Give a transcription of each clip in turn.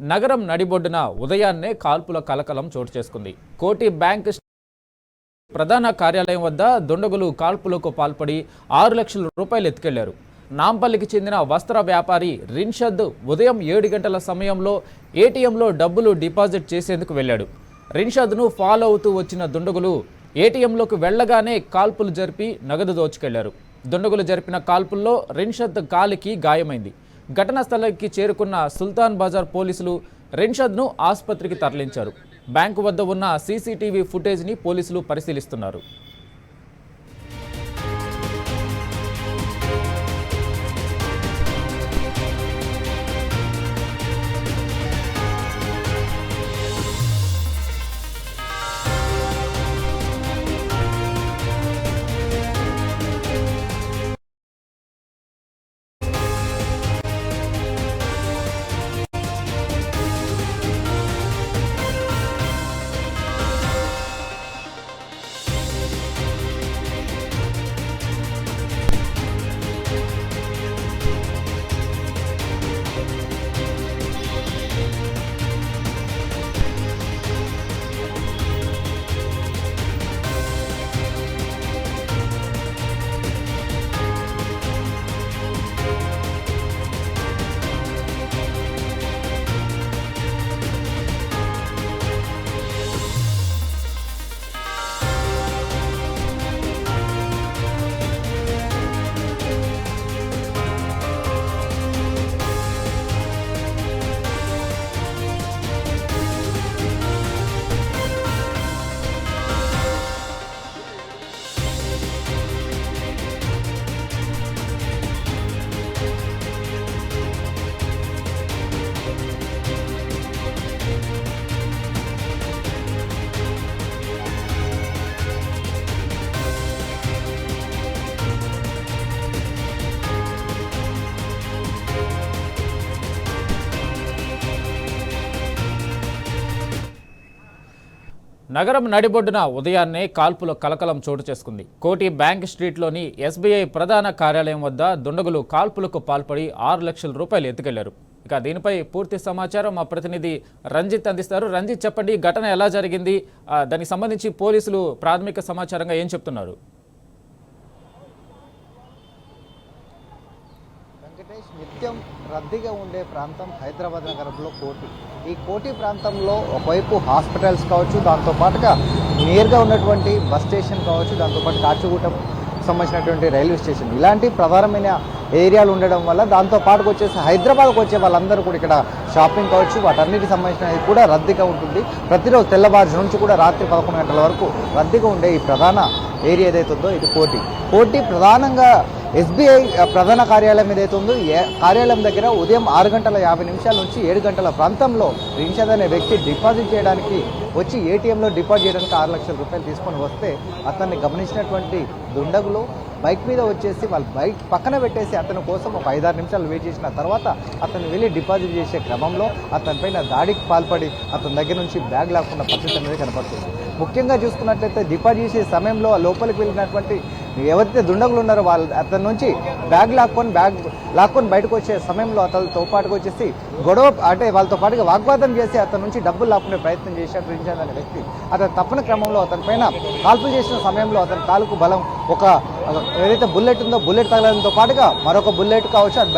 నగరం నడిబొడ్డున ఉదయాన్నే కాల్పుల కలకలం చోటు చేసుకుంది. కోటి బ్యాంక్ ప్రధాన కార్యాలయం వద్ద దుండగులు కాల్పులకు పాల్పడి 6 లక్షల రూపాయలు ఎత్తుకెళ్లారు. నాంపల్లికి చెందిన వస్త్ర వ్యాపారి రిన్షద్ ఉదయం 7 గంటల సమయంలో ఏటీఎంలో డబ్బులు డిపాజిట్ చేసేందుకు వెళ్లాడు. రిన్షద్ను ఫాలో అవుతూ వచ్చిన దుండగులు ఏటీఎంలోకి వెళ్లగానే కాల్పులు జరిపి నగదు దోచుకెళ్లారు. దుండగులు జరిపిన కాల్పుల్లో రిన్షద్ కాలికి గాయమైంది. ఘటనా స్థలానికి చేరుకున్న సుల్తాన్ బజార్ పోలీసులు రిన్షద్ను ఆసుపత్రికి తరలించారు. బ్యాంకు వద్ద ఉన్న సీసీటీవీ ఫుటేజ్ని పోలీసులు పరిశీలిస్తున్నారు. నగరం నడిబొడ్డున ఉదయాన్నే కాల్పుల కలకలం చోటు చేసుకుంది. కోటి బ్యాంక్ స్ట్రీట్లోని ఎస్బీఐ ప్రధాన కార్యాలయం వద్ద దుండగులు కాల్పులకు పాల్పడి 6 లక్షల రూపాయలు ఎత్తుకెళ్లారు. ఇక దీనిపై పూర్తి సమాచారం మా ప్రతినిధి రంజిత్ అందిస్తారు. రంజిత్, చెప్పండి, ఘటన ఎలా జరిగింది? దానికి సంబంధించి పోలీసులు ప్రాథమిక సమాచారంగా ఏం చెప్తున్నారు? నిత్యం రద్దీగా ఉండే ప్రాంతం హైదరాబాద్ నగరంలో కోటి. ఈ కోటి ప్రాంతంలో ఒకవైపు హాస్పిటల్స్ కావచ్చు, దాంతోపాటుగా నియర్గా ఉన్నటువంటి బస్ స్టేషన్ కావచ్చు, దాంతోపాటు కాచిగూటం సంబంధించినటువంటి రైల్వే స్టేషన్, ఇలాంటి ప్రధానమైన ఏరియాలు ఉండడం వల్ల దాంతోపాటుకు వచ్చేసి హైదరాబాద్కు వచ్చే వాళ్ళందరూ కూడా ఇక్కడ షాపింగ్ కావచ్చు, వాటన్నిటికి సంబంధించినది కూడా రద్దీగా ఉంటుంది. ప్రతిరోజు తెల్లవారు నుంచి కూడా రాత్రి 11 గంటల వరకు రద్దీగా ఉండే ఈ ప్రధాన ఏరియా ఏదైతే ఉందో ఇది కోటి ప్రధానంగా ఎస్బీఐ ప్రధాన కార్యాలయం ఏదైతే ఉందో కార్యాలయం దగ్గర ఉదయం 6 గంటల 50 నిమిషాల నుంచి 7 గంటల ప్రాంతంలో రిన్షద్ అనే వ్యక్తి డిపాజిట్ చేయడానికి వచ్చి ఏటీఎంలో డిపాజిట్ చేయడానికి 6 లక్షల రూపాయలు తీసుకొని వస్తే అతన్ని గమనించినటువంటి దుండగులు బైక్ మీద వచ్చేసి వాళ్ళ బైక్ పక్కన పెట్టేసి అతని కోసం ఒక 5-6 నిమిషాలు వెయిట్ చేసిన తర్వాత అతను వెళ్ళి డిపాజిట్ చేసే క్రమంలో అతనిపైన దాడికి పాల్పడి అతని దగ్గర నుంచి బ్యాగ్ లాక్కున్న పరిస్థితి అనేది కనపడుతుంది. ముఖ్యంగా చూసుకున్నట్లయితే డిపాజిట్ చేసే సమయంలో లోపలికి వెళ్ళినటువంటి ఎవరైతే దుండగులు ఉన్నారో వాళ్ళు అతని నుంచి బ్యాగ్ లాక్కొని బయటకు వచ్చే సమయంలో అతనితో పాటుకు వచ్చేసి గొడవ అంటే వాళ్ళతో పాటుగా వాగ్వాదం చేసి అతని నుంచి డబ్బులు లాక్కునే ప్రయత్నం చేశాడు రిన్షద్ అనే వ్యక్తి. అతను తప్పని క్రమంలో అతని పైన కాల్పులు చేసిన సమయంలో అతని కాలుకు బలం ఒక ఏదైతే బుల్లెట్ ఉందో బుల్లెట్ తగలడంతో పాటుగా మరొక బుల్లెట్ కావచ్చు అది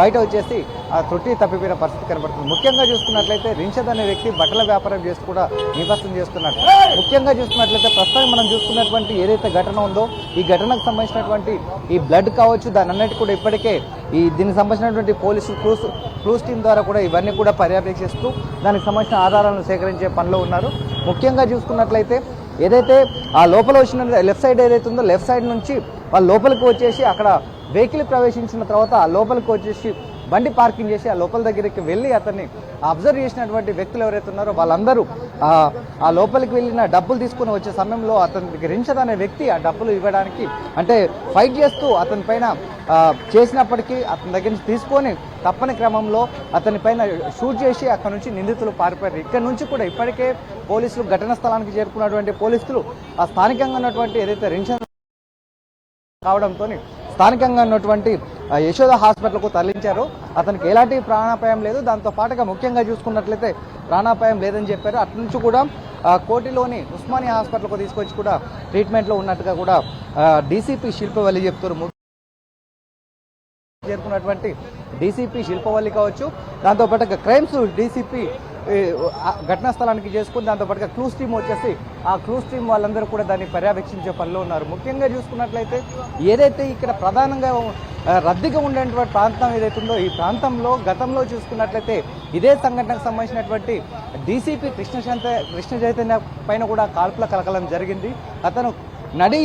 బయట వచ్చేసి ఆ తృటి తప్పిపోయిన పరిస్థితి కనబడుతుంది. ముఖ్యంగా చూసుకున్నట్లయితే రిన్షద్ అనే వ్యక్తి బట్టల వ్యాపారం చేస్తూ కూడా నివాసం చేస్తున్నట్టు. ముఖ్యంగా చూసుకున్నట్లయితే ప్రస్తుతం మనం చూసుకున్నటువంటి ఏదైతే ఘటన ఉందో ఈ ఘటనకు సంబంధించినటువంటి ఈ బ్లడ్ కావచ్చు దాని అన్నిటి కూడా ఇప్పటికే దీనికి సంబంధించినటువంటి పోలీసులు క్లూస్ టీం ద్వారా కూడా ఇవన్నీ కూడా పర్యవేక్షిస్తూ దానికి సంబంధించిన ఆధారాలను సేకరించే పనిలో ఉన్నారు. ముఖ్యంగా చూసుకున్నట్లయితే ఏదైతే ఆ లోపల వచ్చిన లెఫ్ట్ సైడ్ ఏదైతే ఉందో లెఫ్ట్ సైడ్ నుంచి వాళ్ళు లోపలికి వచ్చేసి అక్కడ వెహికల్ ప్రవేశించిన తర్వాత ఆ లోపలికి వచ్చేసి బండి పార్కింగ్ చేసి ఆ లోపల దగ్గరికి వెళ్ళి అతన్ని అబ్జర్వ్ చేసినటువంటి వ్యక్తులు ఎవరైతే ఉన్నారో వాళ్ళందరూ ఆ లోపలికి వెళ్ళిన డబ్బులు తీసుకుని వచ్చే సమయంలో అతనికి రిన్షద్ అనే వ్యక్తి ఆ డబ్బులు ఇవ్వడానికి అంటే ఫైట్ చేస్తూ అతని పైన చేసినప్పటికీ అతని దగ్గర నుంచి తీసుకొని తప్పని క్రమంలో అతని పైన షూట్ చేసి అక్కడ నుంచి నిందితులు పారిపోయారు. ఇక్కడ నుంచి కూడా ఇప్పటికే పోలీసులు ఘటనా స్థలానికి చేరుకున్నటువంటి పోలీసులు ఆ స్థానికంగా ఉన్నటువంటి ఏదైతే రిన్షద్ కావడంతో స్థానికంగా ఉన్నటువంటి యశోద హాస్పిటల్కు తరలించారు. అతనికి ఎలాంటి ప్రాణాపాయం లేదు. దాంతో పాటుగా ముఖ్యంగా చూసుకున్నట్లయితే ప్రాణాపాయం లేదని చెప్పారు. అటు నుంచి కూడా కోటిలోని ఉస్మానియా హాస్పిటల్కు తీసుకొచ్చి కూడా ట్రీట్మెంట్లో ఉన్నట్టుగా కూడా డీసీపీ శిల్పవల్లి చెప్తారు. చేరుకున్నటువంటి డీసీపీ శిల్పవల్లి కావచ్చు, దాంతోపాటుగా క్రైమ్స్ డీసీపీ ఘటనా స్థలానికి చేసుకుని దాంతోపాటుగా క్లూస్ టీమ్ వచ్చేసి ఆ క్లూస్ టీమ్ వాళ్ళందరూ కూడా దాన్ని పర్యవేక్షించే పనిలో ఉన్నారు. ముఖ్యంగా చూసుకున్నట్లయితే ఏదైతే ఇక్కడ ప్రధానంగా రద్దీగా ఉండేటువంటి ప్రాంతం ఏదైతే ఉందో ఈ ప్రాంతంలో గతంలో చూసుకున్నట్లయితే ఇదే సంఘటనకు సంబంధించినటువంటి డీసీపీ కృష్ణ చైతన్య పైన కూడా కాల్పుల కలకలం జరిగింది. అతను నడి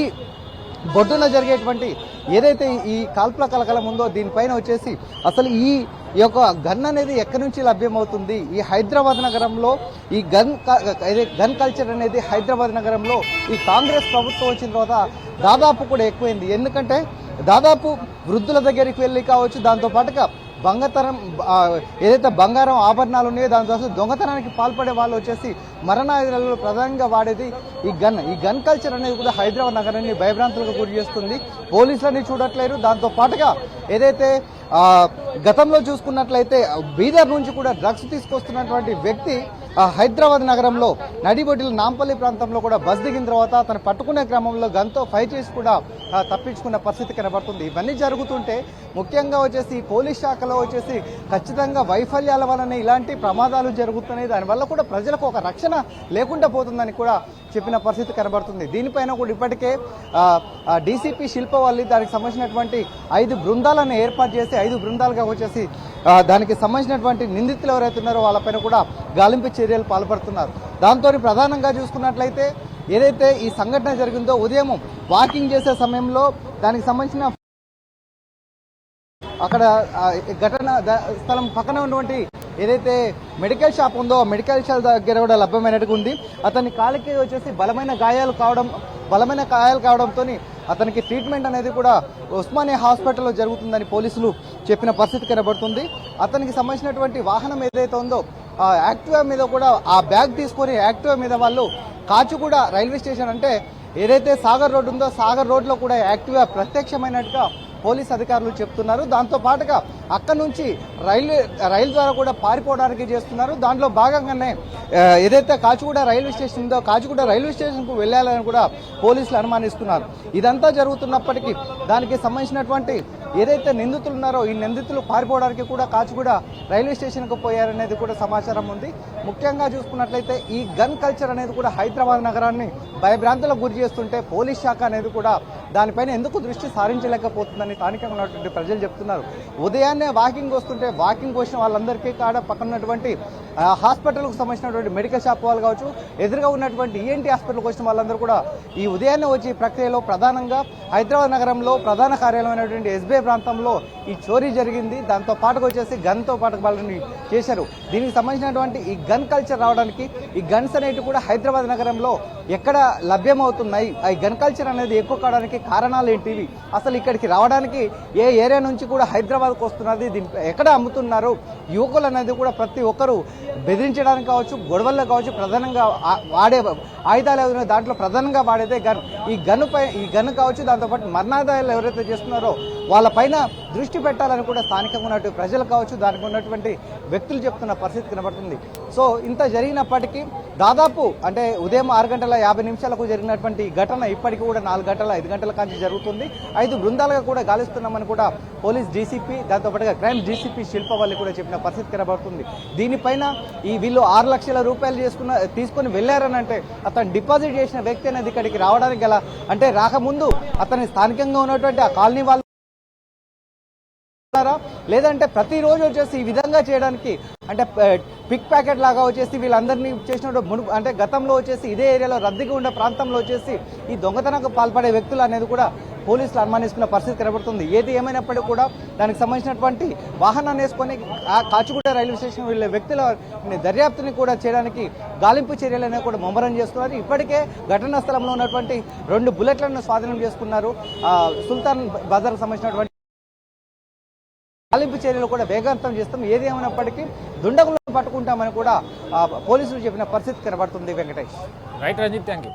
బొడ్డున జరిగేటువంటి ఏదైతే ఈ కాల్పుల కలకలం ఉందో దీనిపైన వచ్చేసి అసలు ఈ యొక్క గన్ అనేది ఎక్కడి నుంచి లభ్యమవుతుంది, ఈ హైదరాబాద్ నగరంలో ఈ గన్ కల్చర్ అనేది హైదరాబాద్ నగరంలో ఈ కాంగ్రెస్ ప్రభుత్వం వచ్చిన తర్వాత దాదాపు కూడా ఎక్కువైంది. ఎందుకంటే దాదాపు వృద్ధుల దగ్గరికి వెళ్ళి కావచ్చు, దాంతోపాటుగా ఏదైతే బంగారం ఆభరణాలు ఉన్నాయో దాంతో దొంగతనానికి పాల్పడే వాళ్ళు వచ్చేసి మరణాయుధాలలో ప్రధానంగా వాడేది ఈ గన్ కల్చర్ అనేది కూడా హైదరాబాద్ నగరాన్ని భయభ్రాంతులకు గురి చేస్తుంది. పోలీసులని చూడట్లేరు. దాంతో పాటుగా ఏదైతే గతంలో చూసుకున్నట్లయితే బీదర్ నుంచి కూడా డ్రగ్స్ తీసుకొస్తున్నటువంటి వ్యక్తి హైదరాబాద్ నగరంలో నడిబొడ్డిల నాంపల్లి ప్రాంతంలో కూడా బస్ దిగిన తర్వాత అతను పట్టుకునే క్రమంలో గన్తో ఫైట్ చేసి కూడా తప్పించుకున్న పరిస్థితి కనబడుతుంది. ఇవన్నీ జరుగుతుంటే ముఖ్యంగా వచ్చేసి పోలీస్ శాఖలో వచ్చేసి ఖచ్చితంగా వైఫల్యాల వలన ఇలాంటి ప్రమాదాలు జరుగుతున్నాయి. దానివల్ల కూడా ప్రజలకు ఒక రక్షణ లేకుండా పోతుందని కూడా చెప్పిన పరిస్థితి కనబడుతుంది. దీనిపైన కూడా ఇప్పటికే డీసీపీ శిల్పవల్లి దానికి సంబంధించినటువంటి 5 బృందాలను ఏర్పాటు చేసి 5 బృందాలుగా వచ్చేసి దానికి సంబంధించినటువంటి నిందితులు ఎవరైతే ఉన్నారో వాళ్ళపైన కూడా గాలింపు చర్యలు పాల్పడుతున్నారు. దాంతో ప్రధానంగా చూసుకున్నట్లయితే ఏదైతే ఈ సంఘటన జరిగిందో ఉదయం వాకింగ్ చేసే సమయంలో దానికి సంబంధించిన అక్కడ ఘటన స్థలం పక్కన ఉన్నటువంటి ఏదైతే మెడికల్ షాప్ ఉందో మెడికల్ షాప్ దగ్గర కూడా లభ్యమైనట్టుగా ఉంది. అతని కాలికి వచ్చేసి బలమైన గాయాలు కావడంతో అతనికి ట్రీట్మెంట్ అనేది కూడా ఉస్మానియా హాస్పిటల్లో జరుగుతుందని పోలీసులు చెప్పిన పరిస్థితి కనబడుతుంది. అతనికి సంబంధించినటువంటి వాహనం ఏదైతే ఉందో యాక్టివా మీద కూడా ఆ బ్యాగ్ తీసుకొని యాక్టివా మీద వాళ్ళు కాచిగూడ రైల్వే స్టేషన్ అంటే ఏదైతే సాగర్ రోడ్డు ఉందో సాగర్ రోడ్లో కూడా యాక్టివా ప్రత్యక్షమైనట్టుగా పోలీస్ అధికారులు చెప్తున్నారు. దాంతో పాటుగా అక్కడి నుంచి రైలు ద్వారా కూడా పారిపోవడానికి చేస్తున్నారు. దాంట్లో భాగంగానే ఏదైతే కాచిగూడ రైల్వే స్టేషన్ ఉందో కాచిగూడ రైల్వే స్టేషన్కు వెళ్ళాలని కూడా పోలీసులు అనుమానిస్తున్నారు. ఇదంతా జరుగుతున్నప్పటికీ దానికి సంబంధించినటువంటి ఏదైతే నిందితులు ఉన్నారో ఈ నిందితులు పారిపోవడానికి కూడా కాచిగూడ రైల్వే స్టేషన్కు పోయారనేది కూడా సమాచారం ఉంది. ముఖ్యంగా చూసుకున్నట్లయితే ఈ గన్ కల్చర్ అనేది కూడా హైదరాబాద్ నగరాన్ని భయభ్రాంతులకు గురి చేస్తుంటే పోలీస్ శాఖ అనేది కూడా దానిపైన ఎందుకు దృష్టి సారించలేకపోతుందని స్థానికంగా ఉన్నటువంటి ప్రజలు చెప్తున్నారు. ఉదయాన్నే వాకింగ్ వస్తుంటే వాకింగ్ వచ్చిన వాళ్ళందరికీ కాడ పక్కన ఉన్నటువంటి హాస్పిటల్కు సంబంధించినటువంటి మెడికల్ షాప్ వాళ్ళు కావచ్చు, ఎదురుగా ఉన్నటువంటి ఈఎన్టీ హాస్పిటల్కి వచ్చిన వాళ్ళందరూ కూడా ఈ ఉదయాన్నే వచ్చి ప్రక్రియలో ప్రధానంగా హైదరాబాద్ నగరంలో ప్రధాన కార్యాలయమైనటువంటి ఎస్బీఐ ప్రాంతంలో ఈ చోరీ జరిగింది. దాంతో పాటుకు వచ్చేసి గన్తో పాటు వాళ్ళని చేశారు. దీనికి సంబంధించినటువంటి ఈ గన్ కల్చర్ రావడానికి ఈ గన్స్ అనేవి కూడా హైదరాబాద్ నగరంలో ఎక్కడ లభ్యమవుతున్నాయి, ఈ గన్ కల్చర్ అనేది ఎక్కువ కావడానికి కారణాలు ఏంటివి, అసలు ఇక్కడికి రావడానికి ఏ ఏరియా నుంచి కూడా హైదరాబాద్కు వస్తున్నది, దీన్ని ఎక్కడ అమ్ముతున్నారు, యువకులు అనేది కూడా ప్రతి ఒక్కరూ బెదిరించడానికి కావచ్చు గొడవల్లో కావచ్చు ప్రధానంగా వాడే ఆయుధాలు ఏదైనా దాంట్లో ప్రధానంగా వాడేదే గన్. ఈ గన్ను కావచ్చు దాంతోపాటు మరణాదాయాలు ఎవరైతే చేస్తున్నారో వాళ్ళపైన దృష్టి పెట్టాలని కూడా స్థానికంగా ఉన్నటువంటి ప్రజలు కావచ్చు దానికి ఉన్నటువంటి వ్యక్తులు చెప్తున్న పరిస్థితి కనబడుతుంది. సో ఇంత జరిగినప్పటికీ దాదాపు అంటే ఉదయం 6:50 జరిగినటువంటి ఘటన ఇప్పటికీ కూడా 4 గంటల 5 గంటల కాంచి జరుగుతుంది. 5 బృందాలుగా కూడా గాలిస్తున్నామని కూడా పోలీస్ డీసీపీ దాంతోపాటుగా క్రైమ్ డీసీపీ శిల్పవల్లి కూడా చెప్పిన పరిస్థితి కనబడుతుంది. దీనిపైన వీళ్ళు 6 లక్షల రూపాయలు తీసుకొని వెళ్ళారని అంటే అతను డిపాజిట్ చేసిన వ్యక్తి అనేది ఇక్కడికి రావడానికి గల అంటే రాకముందు అతని స్థానికంగా ఉన్నటువంటి ఆ కాలనీ వాళ్ళు లేదంటే ప్రతిరోజు వచ్చేసి ఈ విధంగా చేయడానికి అంటే పిక్ ప్యాకెట్ లాగా వచ్చేసి వీళ్ళందరినీ చేసినప్పుడు అంటే గతంలో వచ్చేసి ఇదే ఏరియాలో రద్దీగా ఉండే ప్రాంతంలో వచ్చేసి ఈ దొంగతనానికి పాల్పడే వ్యక్తులు అనేది కూడా పోలీసులు అనుమానిస్తున్న పరిస్థితి కనబడుతుంది. ఏది ఏమైనప్పటికీ కూడా దానికి సంబంధించినటువంటి వాహనాన్ని వేసుకొని కాచిగూడ రైల్వే స్టేషన్ వెళ్ళే వ్యక్తుల దర్యాప్తుని కూడా చేయడానికి గాలింపు చర్యలు అనేవి కూడా ముమ్మరం చేస్తున్నారు. ఇప్పటికే ఘటనా స్థలంలో ఉన్నటువంటి 2 బుల్లెట్లను స్వాధీనం చేసుకున్నారు. సుల్తాన్ బజార్కు సంబంధించినటువంటి గాలింపు చర్యలు కూడా వేగవంతం చేస్తాం. ఏది ఏమైనప్పటికీ దుండగులను పట్టుకుంటామని కూడా పోలీసులు చెప్పిన పరిస్థితి కనబడుతుంది. Venkatesh. Right Ranjit, thank you.